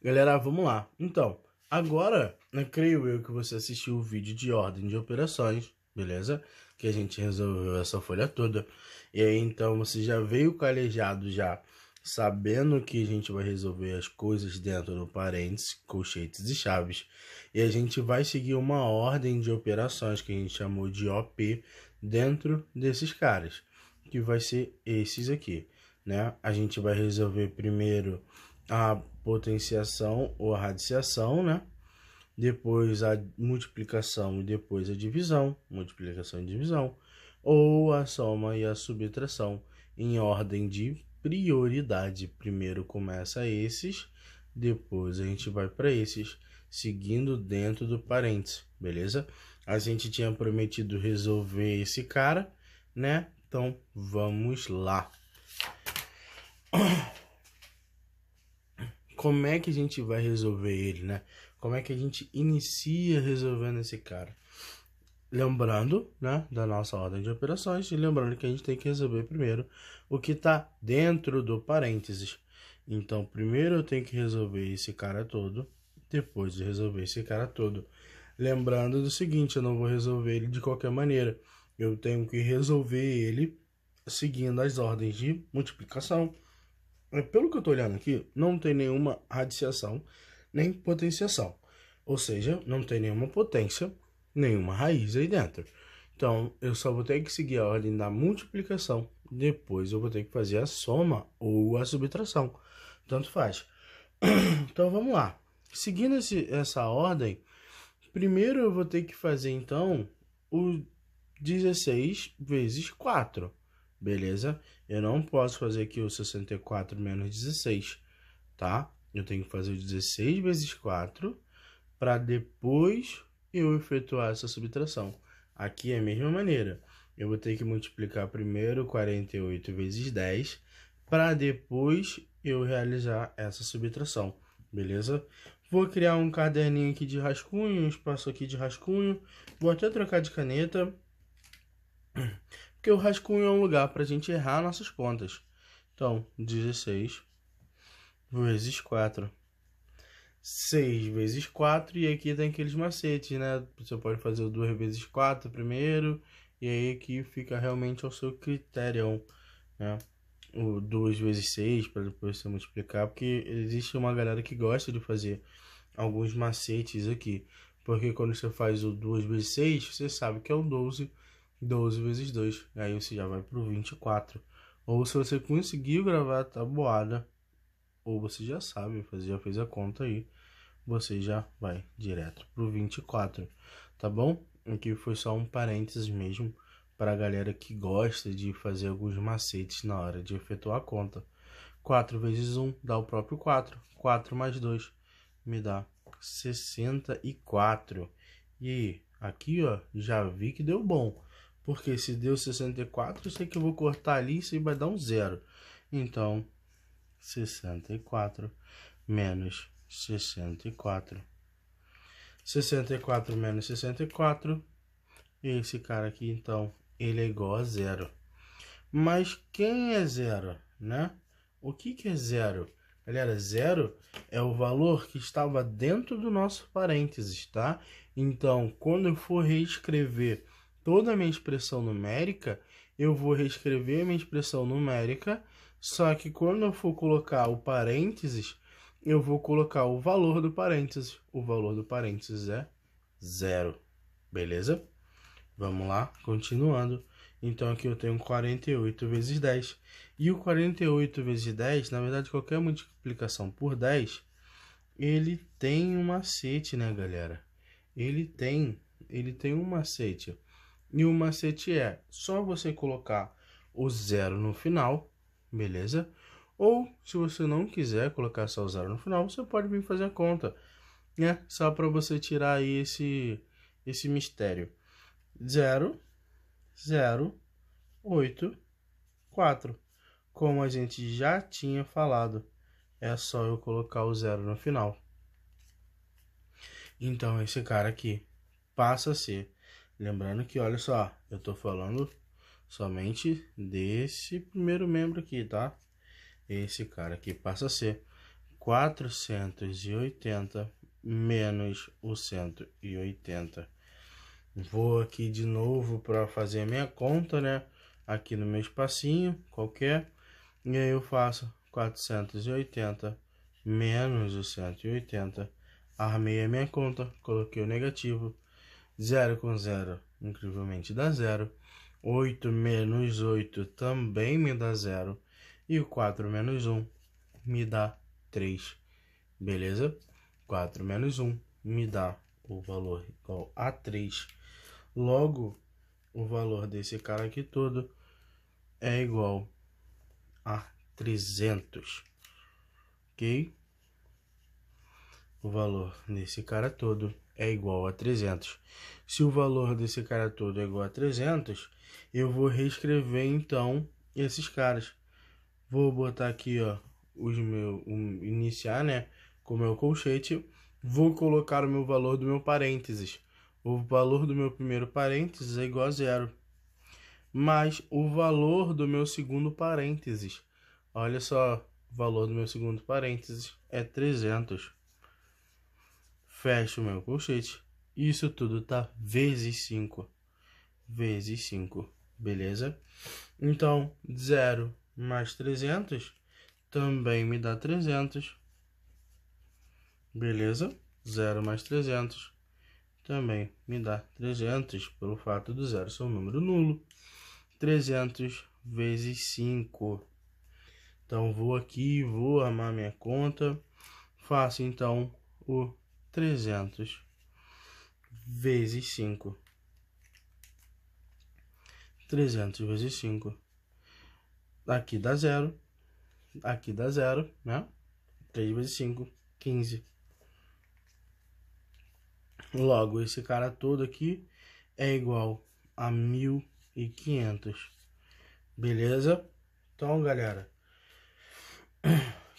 Galera, vamos lá. Então, agora, creio eu que você assistiu o vídeo de ordem de operações, beleza? Que a gente resolveu essa folha toda. E aí, então, você já veio calejado já, sabendo que a gente vai resolver as coisas dentro do parênteses, colchetes e chaves. E a gente vai seguir uma ordem de operações que a gente chamou de OP dentro desses caras, que vai ser esses aqui, né? A gente vai resolver primeiro a potenciação ou a radiciação, né? Depois a multiplicação e depois a divisão, multiplicação e divisão, ou a soma e a subtração em ordem de prioridade. Primeiro começa esses, depois a gente vai para esses, seguindo dentro do parênteses, beleza? A gente tinha prometido resolver esse cara, né? Então vamos lá. Como é que a gente vai resolver ele, né? Como é que a gente inicia resolvendo esse cara? Lembrando, né, da nossa ordem de operações e lembrando que a gente tem que resolver primeiro o que está dentro do parênteses. Então, primeiro eu tenho que resolver esse cara todo, depois de resolver esse cara todo. Lembrando do seguinte, eu não vou resolver ele de qualquer maneira. Eu tenho que resolver ele seguindo as ordens de multiplicação. Pelo que eu estou olhando aqui, não tem nenhuma radiciação nem potenciação. Ou seja, não tem nenhuma potência, nenhuma raiz aí dentro. Então, eu só vou ter que seguir a ordem da multiplicação. Depois eu vou ter que fazer a soma ou a subtração. Tanto faz. Então, vamos lá. Seguindo essa ordem, primeiro eu vou ter que fazer, então, o 16 vezes 4. Beleza? Eu não posso fazer aqui o 64 menos 16, tá? Eu tenho que fazer o 16 vezes 4 para depois eu efetuar essa subtração. Aqui é a mesma maneira. Eu vou ter que multiplicar primeiro 48 vezes 10 para depois eu realizar essa subtração. Beleza? Vou criar um caderninho aqui de rascunho, um espaço aqui de rascunho. Vou até trocar de caneta. Porque o rascunho é um lugar para a gente errar nossas contas. Então, 16 vezes 4. 6 vezes 4. E aqui tem aqueles macetes, né? Você pode fazer o 2 vezes 4 primeiro. E aí aqui fica realmente ao seu critério, né? O 2 vezes 6 para depois você multiplicar. Porque existe uma galera que gosta de fazer alguns macetes aqui. Porque quando você faz o 2 vezes 6, você sabe que é o 12. 12 vezes 2, aí você já vai para o 24. Ou se você conseguiu gravar a tabuada, ou você já sabe, já fez a conta aí, você já vai direto para o 24, tá bom? Aqui foi só um parênteses mesmo, para a galera que gosta de fazer alguns macetes na hora de efetuar a conta. 4 vezes 1 dá o próprio 4, 4 mais 2 me dá 64. E aí, aqui ó, já vi que deu bom. Porque se deu 64, eu sei que eu vou cortar ali e isso aí vai dar um zero. Então, 64 menos 64. 64 menos 64. Esse cara aqui, então, ele é igual a zero. Mas quem é zero, né? O que é zero? Galera, zero é o valor que estava dentro do nosso parênteses, tá? Então, quando eu for reescrever toda a minha expressão numérica, eu vou reescrever a minha expressão numérica, só que quando eu for colocar o parênteses, eu vou colocar o valor do parênteses. O valor do parênteses é zero, beleza? Vamos lá, continuando. Então aqui eu tenho 48 vezes 10. E o 48 vezes 10, na verdade, qualquer multiplicação por 10, ele tem um macete, né, galera? Ele tem um macete. E o macete é só você colocar o zero no final, beleza? Ou, se você não quiser colocar só o zero no final, você pode vir fazer a conta, né? Só para você tirar aí esse mistério. 0, 0, 8, 4. Como a gente já tinha falado, é só eu colocar o zero no final. Então, esse cara aqui passa a ser. Lembrando que, olha só, eu tô falando somente desse primeiro membro aqui, tá? Esse cara aqui passa a ser 480 menos o 180. Vou aqui de novo para fazer a minha conta, né? Aqui no meu espacinho qualquer. E aí eu faço 480 menos o 180. Armei a minha conta, coloquei o negativo. 0 com 0, incrivelmente dá 0. 8 menos 8 também me dá 0. E o 4 menos 1 me dá 3. Beleza? 4 menos 1 me dá o valor igual a 3. Logo, o valor desse cara aqui todo é igual a 300. Ok? O valor desse cara todo é igual a 300. Se o valor desse cara todo é igual a 300, eu vou reescrever então esses caras. Vou botar aqui, ó, iniciar, né, com o meu colchete. Vou colocar o meu valor do meu parênteses. O valor do meu primeiro parênteses é igual a 0. Mais o valor do meu segundo parênteses. Olha só, o valor do meu segundo parênteses é 300. Fecho o meu colchete. Isso tudo tá vezes 5. Vezes 5. Beleza? Então, 0 mais 300 também me dá 300. Beleza? 0 mais 300 também me dá 300, pelo fato do 0 ser um número nulo. 300 vezes 5. Então, vou aqui, vou armar minha conta. Faço, então, o 300 vezes 5. 300 vezes 5. Aqui dá 0. Aqui dá 0, né? 3 vezes 5, 15. Logo, esse cara todo aqui é igual a 1.500. Beleza? Então, galera,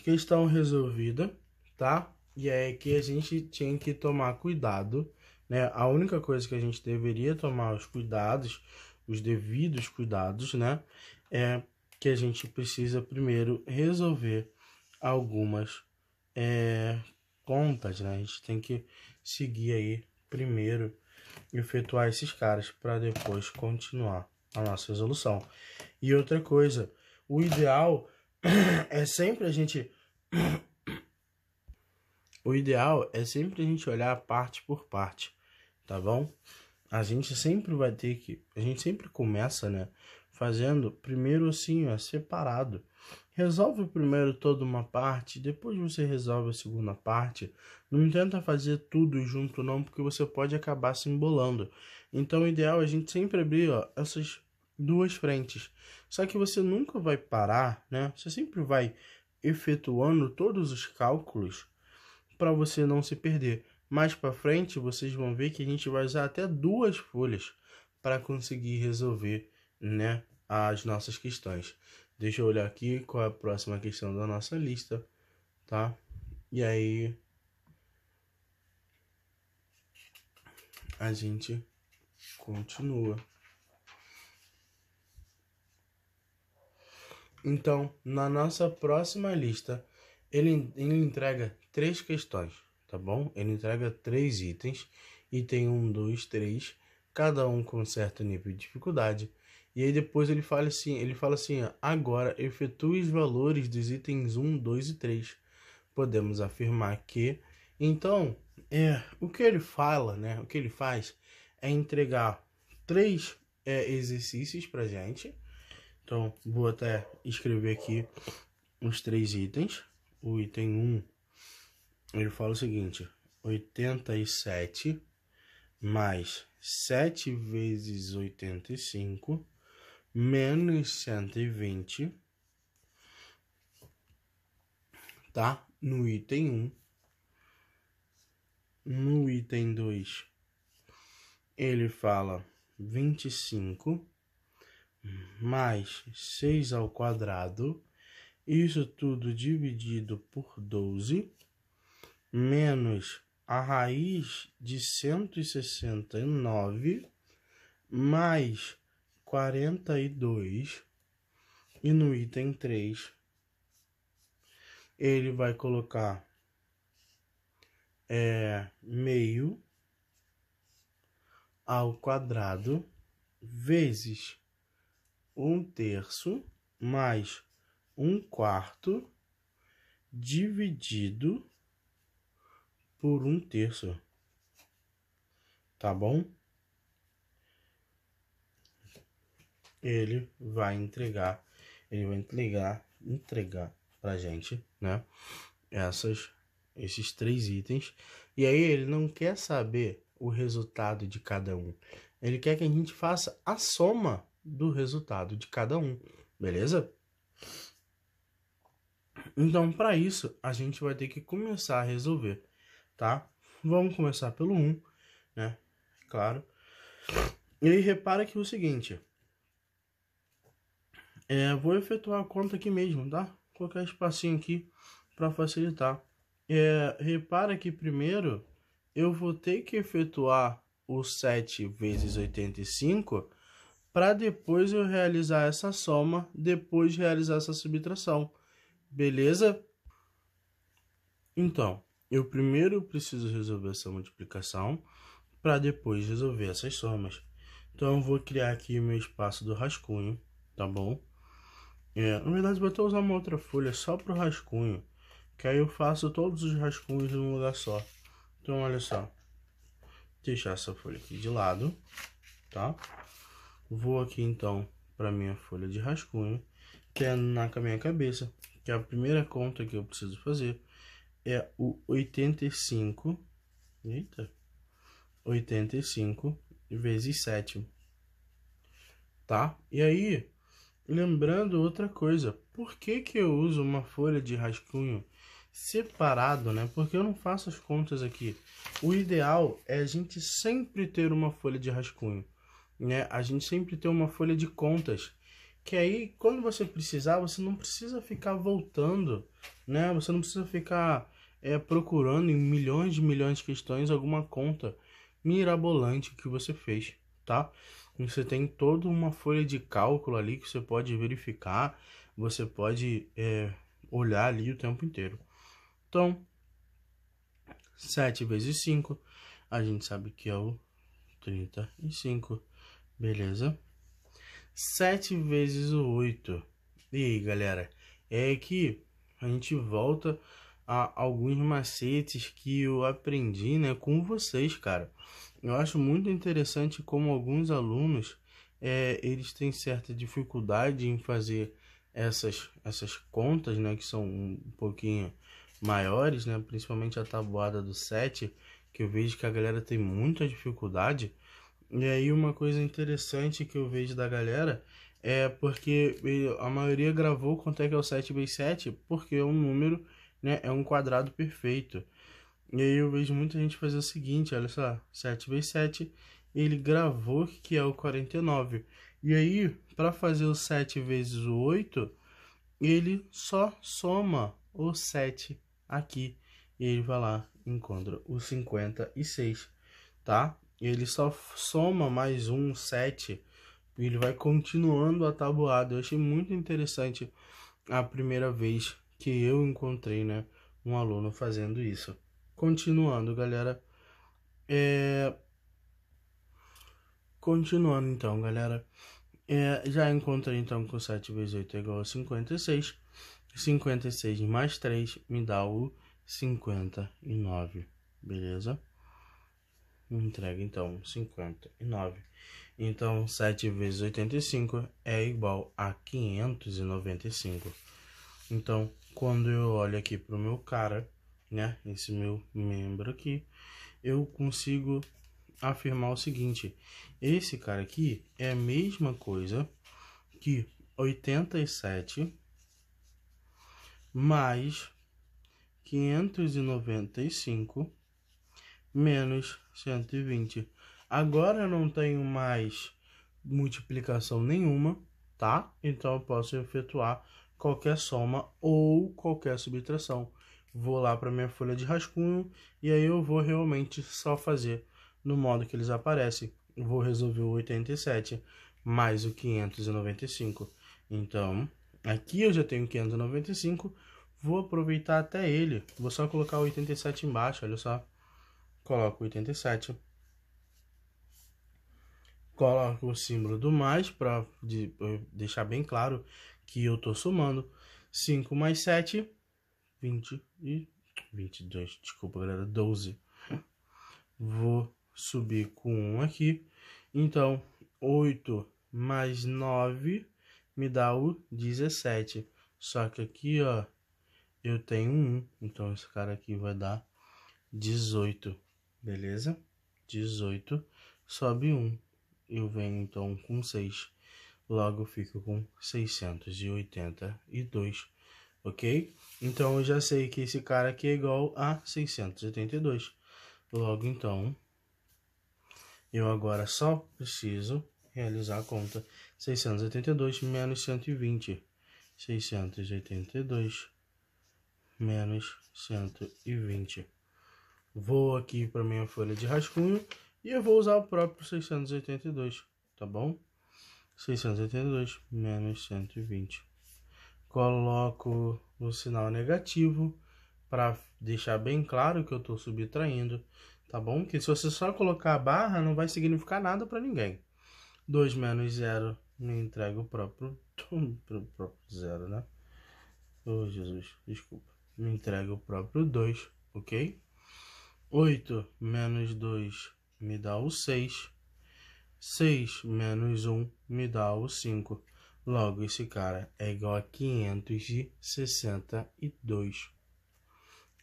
questão resolvida, tá? E é que a gente tinha que tomar cuidado, né? A única coisa que a gente deveria tomar os cuidados, os devidos cuidados, né? É que a gente precisa primeiro resolver algumas contas, né? A gente tem que seguir aí primeiro, efetuar esses caras para depois continuar a nossa resolução. E outra coisa, o ideal é sempre a gente olhar parte por parte, tá bom? A gente sempre vai ter que, a gente sempre começa, né, fazendo primeiro assim, ó, separado. Resolve primeiro toda uma parte, depois você resolve a segunda parte. Não tenta fazer tudo junto não, porque você pode acabar se embolando. Então o ideal é a gente sempre abrir, ó, essas duas frentes. Só que você nunca vai parar, né? Você sempre vai efetuando todos os cálculos para você não se perder. Mais para frente, vocês vão ver que a gente vai usar até 2 folhas para conseguir resolver, né, as nossas questões. Deixa eu olhar aqui qual é a próxima questão da nossa lista, tá? E aí a gente continua. Então, na nossa próxima lista, ele entrega 3 questões, tá bom? Ele entrega 3 itens, item 1, 2, 3, cada um com certo nível de dificuldade. E aí depois ele fala assim, ó, agora efetue os valores dos itens 1, 2 e 3. Podemos afirmar que, então, o que ele fala, né? O que ele faz é entregar 3 exercícios pra gente. Então, vou até escrever aqui os 3 itens. O item 1, ele fala o seguinte: 87 mais 7 vezes 85 menos 120, tá? No item 1. No item 2, ele fala 25 mais 6 ao quadrado, isso tudo dividido por 12, menos a raiz de 169 mais 42, e no item 3 ele vai colocar meio ao quadrado vezes 1/3 mais 1/4 dividido por 1/3, tá bom? Ele vai entregar pra gente, né, esses 3 itens. E aí ele não quer saber o resultado de cada um. Ele quer que a gente faça a soma do resultado de cada um, beleza? Então, para isso, a gente vai ter que começar a resolver, tá? Vamos começar pelo 1, né? Claro. E aí, repara que é o seguinte. Vou efetuar a conta aqui mesmo, tá? Vou colocar espacinho aqui para facilitar. Repara que primeiro eu vou ter que efetuar o 7 vezes 85 para depois eu realizar essa soma, depois realizar essa subtração. Beleza? Então, eu primeiro preciso resolver essa multiplicação para depois resolver essas somas. Então, eu vou criar aqui o meu espaço do rascunho, tá bom? Na verdade, vou até usar uma outra folha só para o rascunho, que aí eu faço todos os rascunhos num lugar só. Então, olha só. Deixar essa folha aqui de lado, tá? Vou aqui, então, para minha folha de rascunho, que é na minha cabeça, que a primeira conta que eu preciso fazer é o 85, 85 vezes 7, tá? E aí, lembrando outra coisa, por que que eu uso uma folha de rascunho separado, né? Porque eu não faço as contas aqui. O ideal é a gente sempre ter uma folha de rascunho, né? A gente sempre ter uma folha de contas, que aí quando você precisar, você não precisa ficar voltando, né? Você não precisa ficar procurando em milhões de questões alguma conta mirabolante que você fez, tá? Você tem toda uma folha de cálculo ali que você pode verificar, você pode olhar ali o tempo inteiro. Então, 7 vezes 5, a gente sabe que é o 35, beleza? 7 vezes o 8. E aí, galera, é que a gente volta a alguns macetes que eu aprendi, né, com vocês, cara. Eu acho muito interessante como alguns alunos, eles têm certa dificuldade em fazer essas contas, né, que são um pouquinho maiores, né, principalmente a tabuada do 7, que eu vejo que a galera tem muita dificuldade. E aí uma coisa interessante que eu vejo da galera é porque a maioria gravou quanto é que é o 7 vezes 7, porque é um número, né, é um quadrado perfeito. E aí eu vejo muita gente fazer o seguinte, olha só, 7 vezes 7, ele gravou que é o 49. E aí, para fazer o 7 vezes o 8, ele só soma o 7 aqui. E ele vai lá, encontra o 56, tá? Ele só soma mais um 7, e ele vai continuando a tabuada. Eu achei muito interessante a primeira vez que eu encontrei, né, um aluno fazendo isso. Continuando, galera. Continuando, então, galera. Já encontrei, então, que o 7 vezes 8 é igual a 56. 56 mais 3 me dá o 59, beleza? Entrega, então, 59. Então, 7 vezes 85 é igual a 595. Então, quando eu olho aqui para o meu cara, né, esse meu membro aqui, eu consigo afirmar o seguinte: esse cara aqui é a mesma coisa que 87 mais 595 menos 120. Agora eu não tenho mais multiplicação nenhuma, tá? Então eu posso efetuar qualquer soma ou qualquer subtração. Vou lá para minha folha de rascunho e aí eu vou realmente só fazer no modo que eles aparecem. Vou resolver o 87 mais o 595. Então, aqui eu já tenho 595, vou aproveitar até ele. Vou só colocar o 87 embaixo, olha só. Coloco o 87. Coloco o símbolo do mais para deixar bem claro que eu tô somando. 5 mais 7, 22, desculpa galera, 12. Vou subir com 1 aqui. Então, 8 mais 9 me dá o 17. Só que aqui, ó, eu tenho 1. Então, esse cara aqui vai dar 18. Beleza? 18. Sobe 1. Eu venho, então, com 6. Logo, eu fico com 682. Ok? Então, eu já sei que esse cara aqui é igual a 682. Logo, então, eu agora só preciso realizar a conta. 682 menos 120. 682 menos 120. Vou aqui para minha folha de rascunho e eu vou usar o próprio 682, tá bom? 682 menos 120. Coloco o sinal negativo para deixar bem claro que eu estou subtraindo, tá bom? Porque se você só colocar a barra, não vai significar nada para ninguém. 2 menos 0 me entrega o próprio zero, né? Oh, Jesus, desculpa. Me entrega o próprio 2, ok? 8 menos 2 me dá o 6. 6 menos 1 me dá o 5. Logo, esse cara é igual a 562.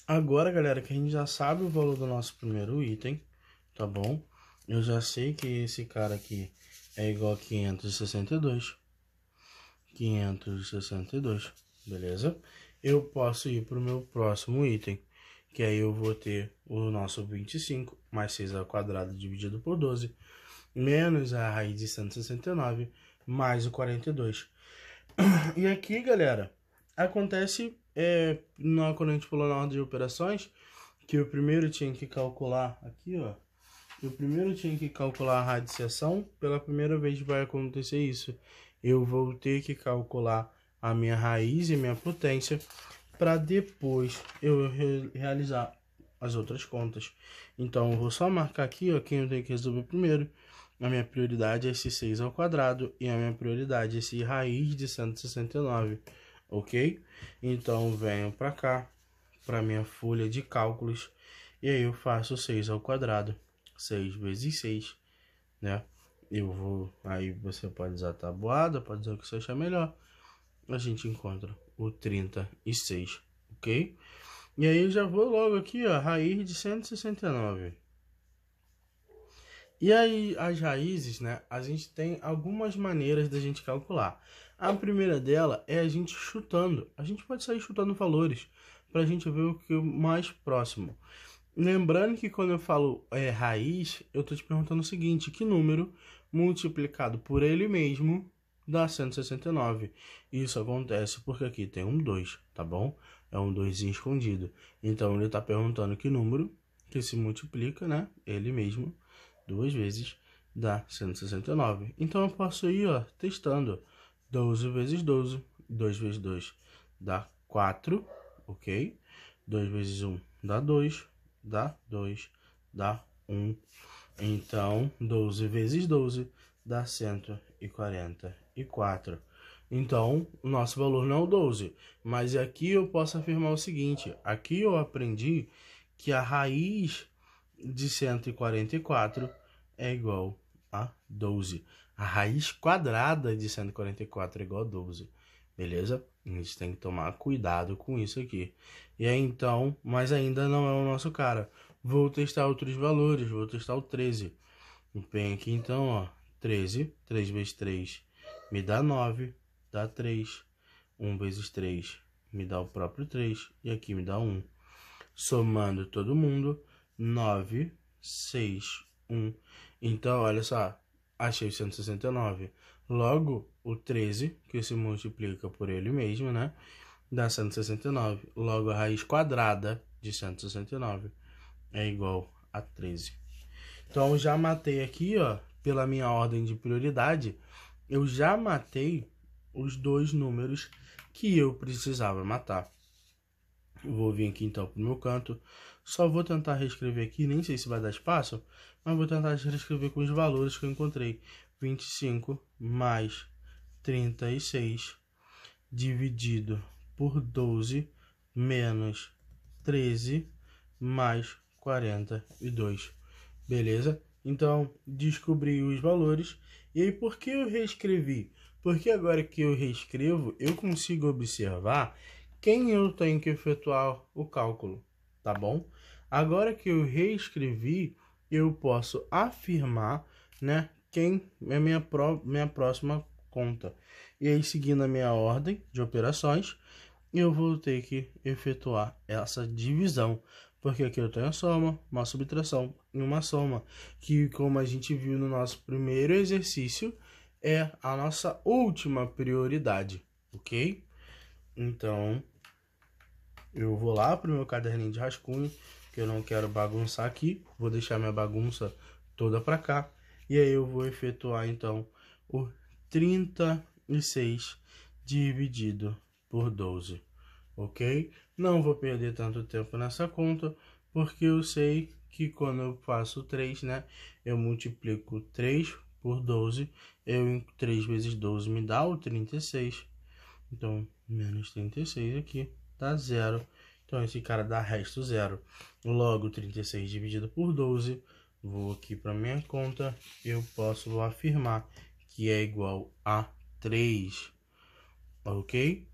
Agora, galera, que a gente já sabe o valor do nosso primeiro item, tá bom? Eu já sei que esse cara aqui é igual a 562. 562, beleza? Eu posso ir para o meu próximo item, que aí eu vou ter o nosso 25 mais 6 ao quadrado dividido por 12, menos a raiz de 169, mais o 42. E aqui, galera, acontece, quando a gente falou na ordem de operações, que eu primeiro tinha que calcular, aqui ó, eu primeiro tinha que calcular a radiciação, pela primeira vez vai acontecer isso. Eu vou ter que calcular a minha raiz e minha potência, para depois eu realizar as outras contas. Então, eu vou só marcar aqui, ó, quem eu tenho que resolver primeiro. A minha prioridade é esse 6 ao quadrado e a minha prioridade é esse raiz de 169, ok? Então, venho para cá, para minha folha de cálculos, e aí eu faço 6 ao quadrado. 6 vezes 6, né? Eu vou, aí você pode usar a tabuada, pode usar o que você achar melhor. A gente encontra o 36, ok? E aí eu já vou logo aqui, ó, raiz de 169. E aí as raízes, né, a gente tem algumas maneiras da gente calcular. A primeira dela é a gente chutando. A gente pode sair chutando valores para a gente ver o que é mais próximo. Lembrando que quando eu falo raiz, eu estou te perguntando o seguinte: que número multiplicado por ele mesmo dá 169? Isso acontece porque aqui tem um 2, tá bom? É um 2 escondido. Então ele está perguntando que número que se multiplica, né? Ele mesmo, 2 vezes, dá 169. Então eu posso ir, ó, testando. 12 vezes 12, 2 vezes 2 dá 4, ok? 2 vezes 1 dá 2. Dá 2, dá 1. Então, 12 vezes 12 dá 144. Então, o nosso valor não é o 12. Mas aqui eu posso afirmar o seguinte: aqui eu aprendi que a raiz de 144 é igual a 12. A raiz quadrada de 144 é igual a 12. Beleza? A gente tem que tomar cuidado com isso aqui. E aí então, mas ainda não é o nosso cara. Vou testar outros valores, vou testar o 13. Vem aqui então, ó, 13, 3 vezes 3 me dá 9, dá 3. 1 vezes 3 me dá o próprio 3 e aqui me dá 1. Somando todo mundo, 9, 6, 1. Então, olha só, achei 169. Logo, o 13, que se multiplica por ele mesmo, né? Dá 169. Logo, a raiz quadrada de 169 é igual a 13. Então, já matei aqui, ó, pela minha ordem de prioridade, eu já matei os dois números que eu precisava matar. Vou vir aqui então pro meu canto. Só vou tentar reescrever aqui, nem sei se vai dar espaço, mas vou tentar reescrever com os valores que eu encontrei. 25 mais 36 dividido por 12 menos 13 mais 42. Beleza? Então, descobri os valores. E aí, por que eu reescrevi? Porque agora que eu reescrevo, eu consigo observar quem eu tenho que efetuar o cálculo, tá bom? Agora que eu reescrevi, eu posso afirmar, né, quem é minha próxima conta. E aí, seguindo a minha ordem de operações, eu vou ter que efetuar essa divisão, porque aqui eu tenho a soma, uma subtração e uma soma, que, como a gente viu no nosso primeiro exercício, é a nossa última prioridade, ok? Então, eu vou lá para o meu caderninho de rascunho, que eu não quero bagunçar aqui, vou deixar minha bagunça toda para cá, e aí eu vou efetuar, então, o 36 dividido por 12, ok? Não vou perder tanto tempo nessa conta, porque eu sei que quando eu faço 3, né, eu multiplico 3 por 12, 3 vezes 12 me dá o 36, então, menos 36 aqui dá 0. Então, esse cara dá resto 0. Logo, 36 dividido por 12, vou aqui para minha conta, eu posso afirmar que é igual a 3, ok?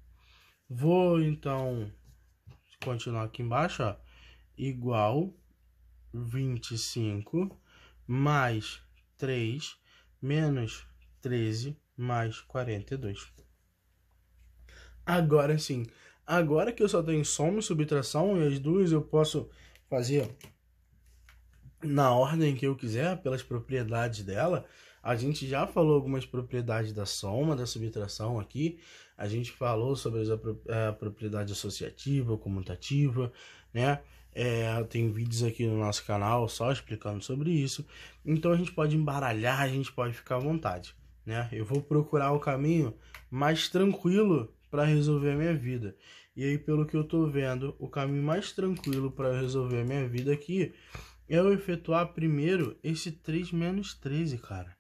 Vou, então, continuar aqui embaixo, ó, igual 25 mais 3 menos 13 mais 42. Agora sim, agora que eu só tenho soma e subtração, e as duas eu posso fazer na ordem que eu quiser, pelas propriedades dela. A gente já falou algumas propriedades da soma, da subtração aqui. A gente falou sobre a propriedade associativa, comutativa, né? Tem vídeos aqui no nosso canal só explicando sobre isso. Então a gente pode embaralhar, a gente pode ficar à vontade, né? Eu vou procurar o caminho mais tranquilo para resolver a minha vida. E aí, pelo que eu tô vendo, o caminho mais tranquilo para resolver a minha vida aqui é eu efetuar primeiro esse 3 menos 13, cara.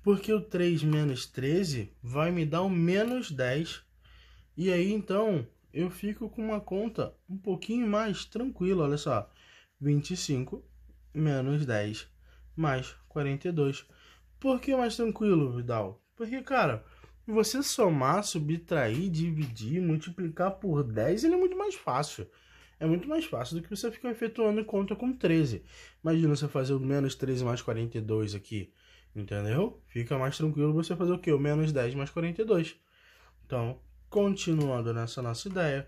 Porque o 3 menos 13 vai me dar um menos 10. E aí, então, eu fico com uma conta um pouquinho mais tranquila, olha só. 25 menos 10 mais 42. Por que mais tranquilo, Vidal? Porque, cara, você somar, subtrair, dividir, multiplicar por 10, ele é muito mais fácil. É muito mais fácil do que você ficar efetuando conta com 13. Imagina você fazer o menos 13 mais 42 aqui, entendeu? Fica mais tranquilo você fazer o quê? O menos 10 mais 42. Então, continuando nessa nossa ideia,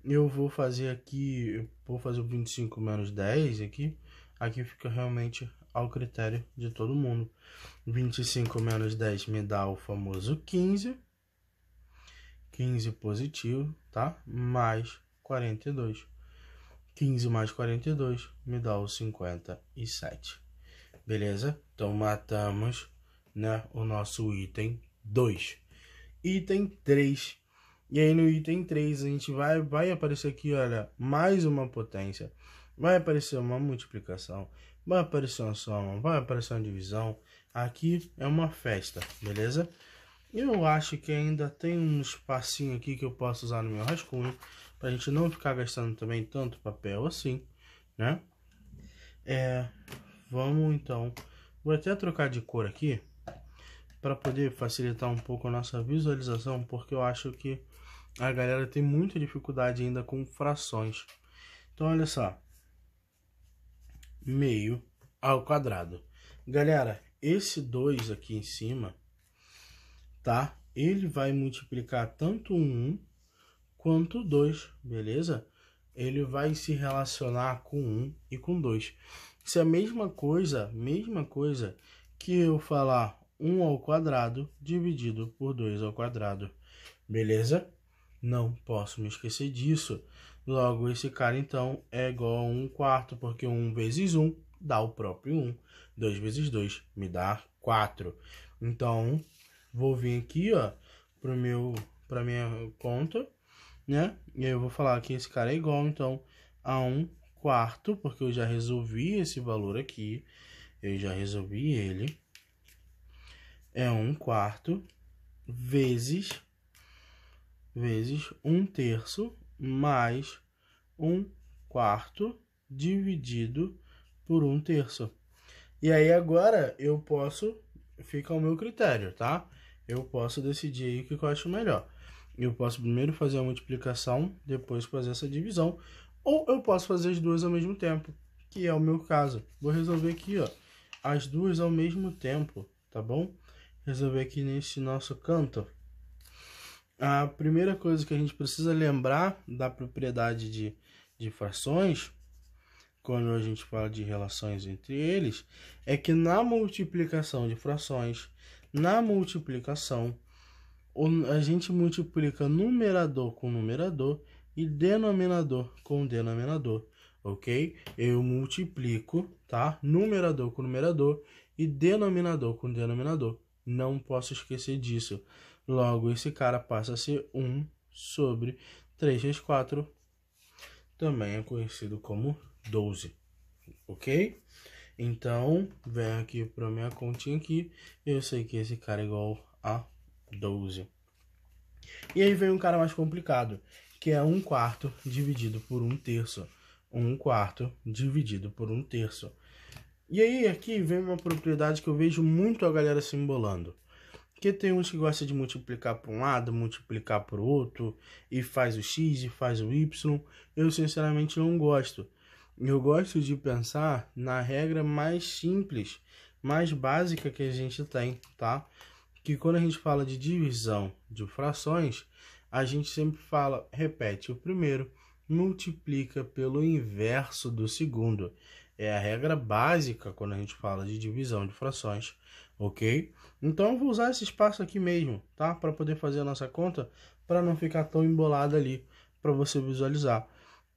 eu vou fazer aqui, eu vou fazer o 25 menos 10 aqui. Aqui fica realmente ao critério de todo mundo. 25 menos 10 me dá o famoso 15. 15 positivo, tá? Mais 42. 15 mais 42 me dá o 57. Beleza? Então, matamos, né, o nosso item 2. Item 3. E aí, no item 3, a gente vai aparecer aqui, olha, mais uma potência. Vai aparecer uma multiplicação. Vai aparecer uma soma. Vai aparecer uma divisão. Aqui é uma festa, beleza? Eu acho que ainda tem um espacinho aqui que eu posso usar no meu rascunho, pra gente não ficar gastando também tanto papel assim, né? Vamos então, vou até trocar de cor aqui, para poder facilitar um pouco a nossa visualização, porque eu acho que a galera tem muita dificuldade ainda com frações. Então, olha só, meio ao quadrado. Galera, esse 2 aqui em cima, tá? Ele vai multiplicar tanto 1 quanto 2, beleza? Ele vai se relacionar com 1 e com 2. Isso é a mesma coisa que eu falar 1 ao quadrado dividido por 2 ao quadrado, beleza? Não posso me esquecer disso. Logo, esse cara, então, é igual a 1 quarto, porque 1 vezes 1 dá o próprio 1. 2 vezes 2 me dá 4. Então, vou vir aqui, ó, para minha conta. né? E aí eu vou falar que esse cara é igual, então, a 1/4, porque eu já resolvi esse valor aqui. Eu já resolvi ele. É 1/4 vezes 1/3 mais 1/4 dividido por 1/3. E aí agora eu posso, fica ao meu critério, tá? Eu posso decidir aí o que eu acho melhor. Eu posso primeiro fazer a multiplicação, depois fazer essa divisão, ou eu posso fazer as duas ao mesmo tempo, que é o meu caso. Vou resolver aqui, ó, as duas ao mesmo tempo, tá bom? Resolver aqui nesse nosso canto. A primeira coisa que a gente precisa lembrar da propriedade de frações, quando a gente fala de relações entre eles, é que na multiplicação de frações, na multiplicação, a gente multiplica numerador com numerador e denominador com denominador, ok? Eu multiplico, tá? Numerador com numerador e denominador com denominador. Não posso esquecer disso. Logo, esse cara passa a ser 1 sobre 3 vezes 4. Também é conhecido como 12, ok? Então, vem aqui para minha continha aqui. Eu sei que esse cara é igual a 12. E aí vem um cara mais complicado, que é 1/4 dividido por 1/3. 1/4 dividido por 1/3. E aí aqui vem uma propriedade que eu vejo muito a galera se embolando. Porque tem uns que gostam de multiplicar por um lado, multiplicar por outro, e faz o x e faz o y. Eu sinceramente não gosto. Eu gosto de pensar na regra mais simples, mais básica que a gente tem, tá? Que quando a gente fala de divisão de frações, a gente sempre fala, repete o primeiro, multiplica pelo inverso do segundo. É a regra básica quando a gente fala de divisão de frações, ok? Então eu vou usar esse espaço aqui mesmo, tá? Para poder fazer a nossa conta, para não ficar tão embolada ali, para você visualizar.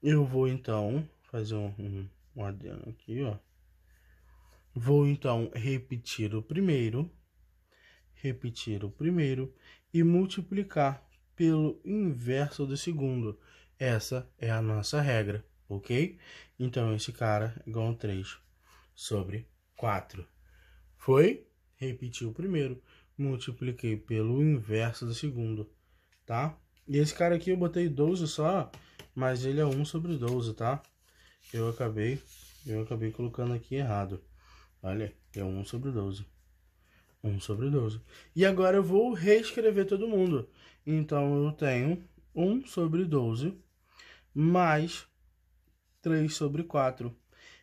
Eu vou então fazer um adendo aqui, ó. Vou então repetir o primeiro e multiplicar pelo inverso do segundo. Essa é a nossa regra, ok? Então, esse cara é igual a 3 sobre 4. Foi? Repeti o primeiro, multipliquei pelo inverso do segundo, tá? E esse cara aqui eu botei 12 só, mas ele é 1 sobre 12, tá? Eu acabei colocando aqui errado. Olha, é 1 sobre 12. 1 sobre 12. E agora eu vou reescrever todo mundo. Então, eu tenho 1 sobre 12 mais 3 sobre 4.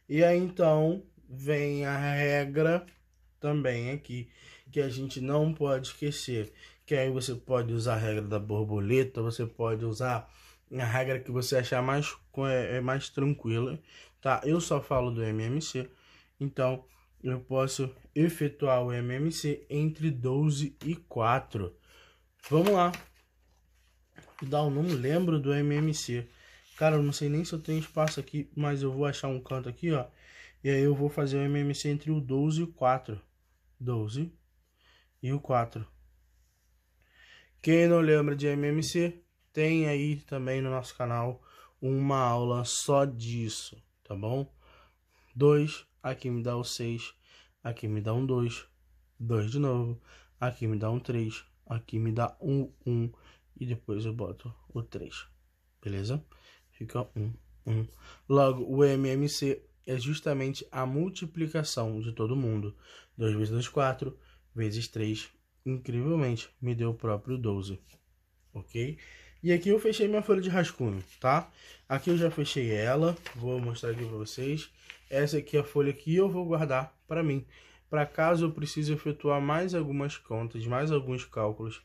E aí, então, vem a regra também aqui, que a gente não pode esquecer. Que aí você pode usar a regra da borboleta, você pode usar a regra que você achar mais tranquila, tá? Eu só falo do MMC, então eu posso efetuar o MMC entre 12 e 4. Vamos lá. Eu não lembro do MMC. Cara, eu não sei nem se eu tenho espaço aqui, mas eu vou achar um canto aqui, ó. E aí eu vou fazer o MMC entre o 12 e o 4. 12 e o 4. Quem não lembra de MMC, tem aí também no nosso canal uma aula só disso, tá bom? 2, aqui me dá o 6, aqui me dá um 2, 2 de novo, aqui me dá um 3, aqui me dá um 1, e depois eu boto o 3, beleza? Fica 1, 1. Logo, o MMC é justamente a multiplicação de todo mundo. 2 vezes 2, 4, vezes 3, incrivelmente, me deu o próprio 12, ok? E aqui eu fechei minha folha de rascunho, tá? Aqui eu já fechei ela, vou mostrar aqui para vocês. Essa aqui é a folha que eu vou guardar para mim, para caso eu precise efetuar mais algumas contas, mais alguns cálculos.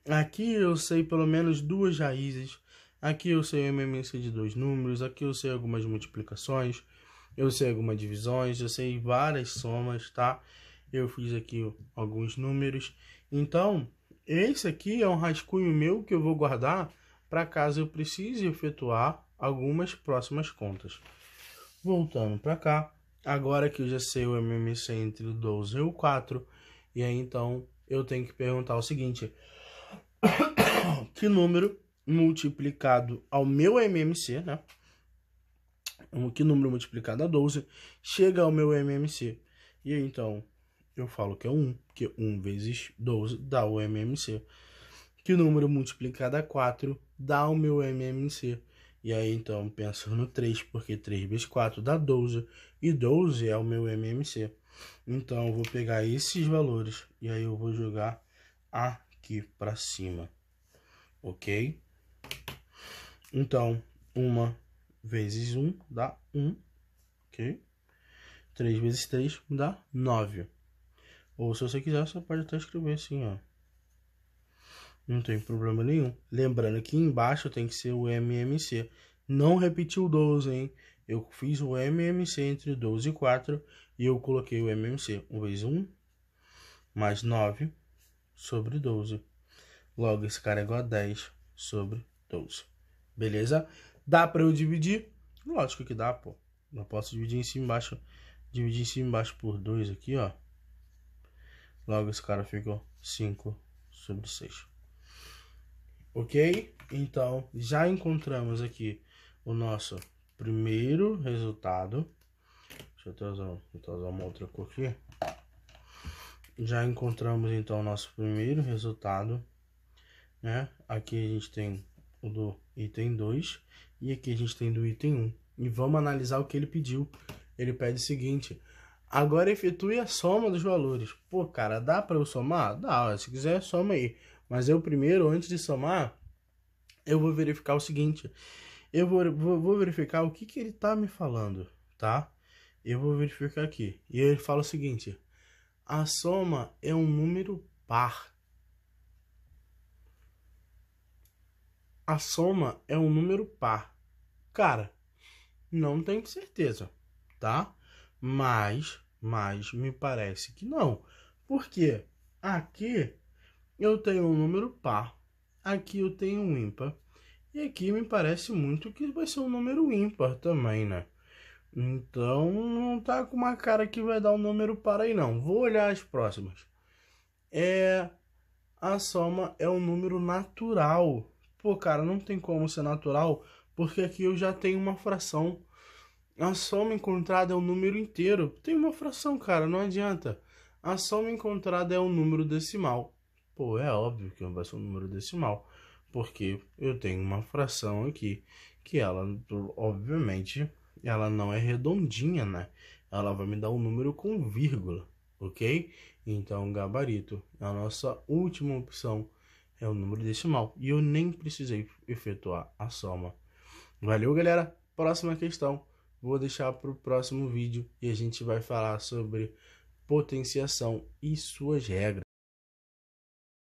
Aqui eu sei pelo menos duas raízes, aqui eu sei o MMC de dois números, aqui eu sei algumas multiplicações, eu sei algumas divisões, eu sei várias somas, tá? Eu fiz aqui alguns números. Então, esse aqui é um rascunho meu que eu vou guardar para caso eu precise efetuar algumas próximas contas. Voltando para cá, agora que eu já sei o MMC entre o 12 e o 4, e aí então eu tenho que perguntar o seguinte: que número multiplicado ao meu MMC, né? Que número multiplicado a 12 chega ao meu MMC. E aí, então, eu falo que é 1, porque 1 vezes 12 dá o MMC. Que número multiplicado a 4 dá o meu MMC. E aí, então, penso no 3, porque 3 vezes 4 dá 12. E 12 é o meu MMC. Então, eu vou pegar esses valores e aí eu vou jogar aqui para cima. Ok? Então, 1 vezes 1 dá 1. Ok? 3 vezes 3 dá 9. Ou se você quiser, você pode até escrever assim, ó. Não tem problema nenhum. Lembrando que embaixo tem que ser o MMC. Não repetiu o 12, hein? Eu fiz o MMC entre 12 e 4 e eu coloquei o MMC. 1 vezes 1 mais 9 sobre 12. Logo, esse cara é igual a 10 sobre 12. Beleza? Dá para eu dividir? Lógico que dá, pô. Eu posso dividir em cima e embaixo. Dividir em cima e embaixo por 2 aqui, ó. Logo, esse cara ficou 5 sobre 6. Ok? Então, já encontramos aqui o nosso primeiro resultado. Deixa eu até usar uma outra cor aqui. Já encontramos, então, o nosso primeiro resultado, né? Aqui a gente tem o do item 2 e aqui a gente tem do item 1. E vamos analisar o que ele pediu. Ele pede o seguinte: agora efetue a soma dos valores. Pô, cara, dá para eu somar? Dá, se quiser, soma aí. Mas eu primeiro, antes de somar, eu vou verificar o seguinte. Eu vou verificar o que ele tá me falando, tá? Eu vou verificar aqui. E ele fala o seguinte: a soma é um número par. A soma é um número par. Cara, não tenho certeza, tá? Mas me parece que não. Porque aqui eu tenho um número par, aqui eu tenho um ímpar, e aqui me parece muito que vai ser um número ímpar também, né? Então não tá com uma cara que vai dar um número par aí não. Vou olhar as próximas. A soma é um número natural. Pô, cara, não tem como ser natural, porque aqui eu já tenho uma fração. A soma encontrada é um número inteiro. Tem uma fração, cara, não adianta. A soma encontrada é um número decimal. Pô, é óbvio que vai ser um número decimal, porque eu tenho uma fração aqui, que ela, obviamente, ela não é redondinha, né? Ela vai me dar um número com vírgula, ok? Então, gabarito, a nossa última opção é o número decimal. E eu nem precisei efetuar a soma. Valeu, galera. Próxima questão. Vou deixar para o próximo vídeo e a gente vai falar sobre potenciação e suas regras.